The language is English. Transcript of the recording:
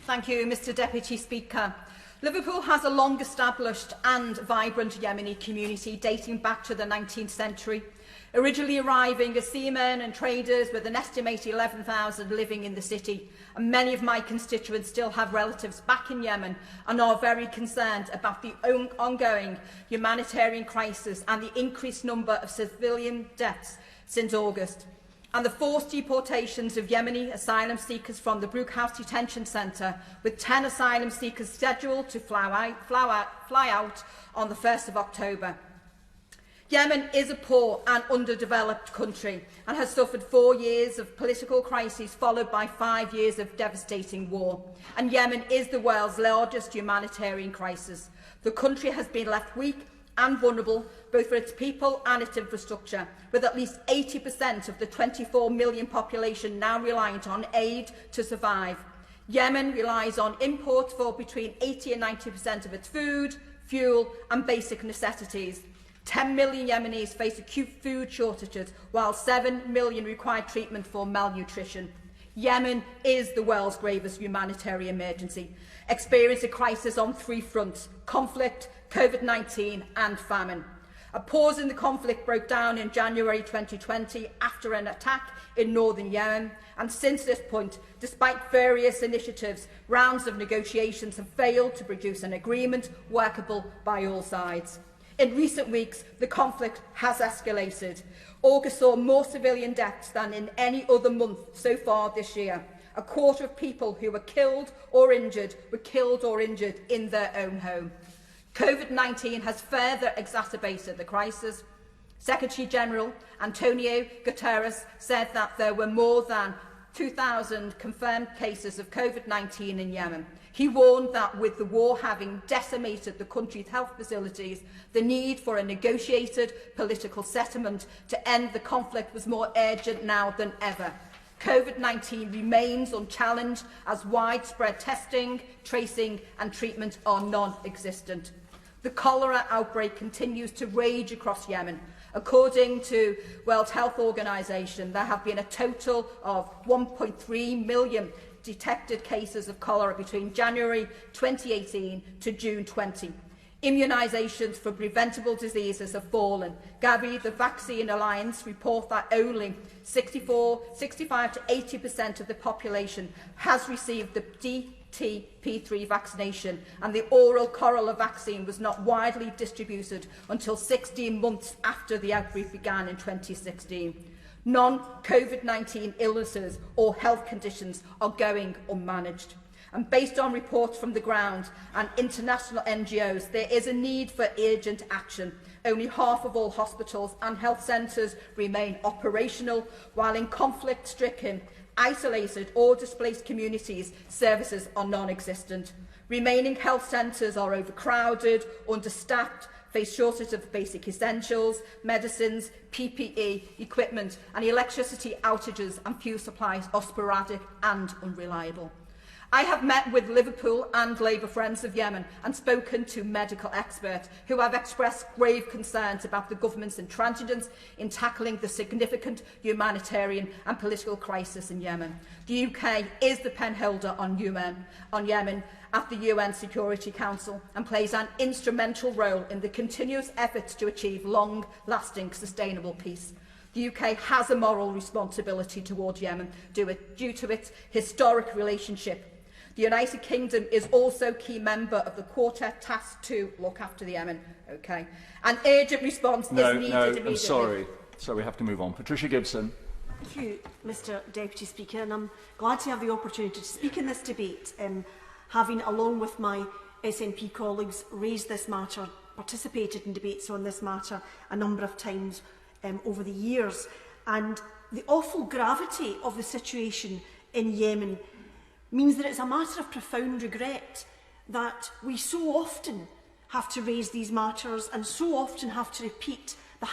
Thank you, Mr Deputy Speaker. Liverpool has a long-established and vibrant Yemeni community dating back to the 19th century, originally arriving as seamen and traders with an estimated 11,000 living in the city. And many of my constituents still have relatives back in Yemen and are very concerned about the ongoing humanitarian crisis and the increased number of civilian deaths since August, and the forced deportations of Yemeni asylum seekers from the Brook House Detention Centre, with 10 asylum seekers scheduled to fly out on the 1st of October. Yemen is a poor and underdeveloped country and has suffered 4 years of political crises followed by 5 years of devastating war. And Yemen is the world's largest humanitarian crisis. The country has been left weak and vulnerable, both for its people and its infrastructure, with at least 80% of the 24 million population now reliant on aid to survive. Yemen relies on imports for between 80 and 90% of its food, fuel and basic necessities. 10 million Yemenis face acute food shortages, while 7 million require treatment for malnutrition. Yemen is the world's gravest humanitarian emergency, experiencing a crisis on 3 fronts: conflict, COVID-19 and famine. A pause in the conflict broke down in January 2020 after an attack in northern Yemen, and since this point, despite various initiatives, rounds of negotiations have failed to produce an agreement workable by all sides. In recent weeks, the conflict has escalated. August saw more civilian deaths than in any other month so far this year. A quarter of people who were killed or injured in their own home. COVID-19 has further exacerbated the crisis. Secretary-General Antonio Guterres said that there were more than 2,000 confirmed cases of COVID-19 in Yemen. He warned that with the war having decimated the country's health facilities, the need for a negotiated political settlement to end the conflict was more urgent now than ever. COVID-19 remains unchallenged as widespread testing, tracing and treatment are non-existent. The cholera outbreak continues to rage across Yemen. According to World Health Organization, there have been a total of 1.3 million detected cases of cholera between January 2018 to June 20. Immunisations for preventable diseases have fallen. Gavi, the Vaccine Alliance, report that only 65 to 80% of the population has received the DTP3 vaccination, and the oral cholera vaccine was not widely distributed until 16 months after the outbreak began in 2016. Non-COVID-19 illnesses or health conditions are going unmanaged. And based on reports from the ground and international NGOs, there is a need for urgent action. Only half of all hospitals and health centres remain operational, while in conflict-stricken, isolated or displaced communities, services are non-existent. Remaining health centres are overcrowded, understaffed, face shortage of basic essentials, medicines, PPE, equipment, and electricity outages and fuel supplies are sporadic and unreliable. I have met with Liverpool and Labour Friends of Yemen and spoken to medical experts who have expressed grave concerns about the government's intransigence in tackling the significant humanitarian and political crisis in Yemen. The UK is the penholder on Yemen at the UN Security Council and plays an instrumental role in the continuous efforts to achieve long-lasting, sustainable peace. The UK has a moral responsibility towards Yemen due to its historic relationship. The United Kingdom is also a key member of the Quartet tasked to look after the Yemen. Okay. An urgent response is needed immediately. I'm sorry. So we have to move on. Patricia Gibson. Thank you, Mr Deputy Speaker, and I'm glad to have the opportunity to speak in this debate, having, along with my SNP colleagues, raised this matter, participated in debates on this matter a number of times over the years. And the awful gravity of the situation in Yemen means that it's a matter of profound regret that we so often have to raise these matters and so often have to repeat the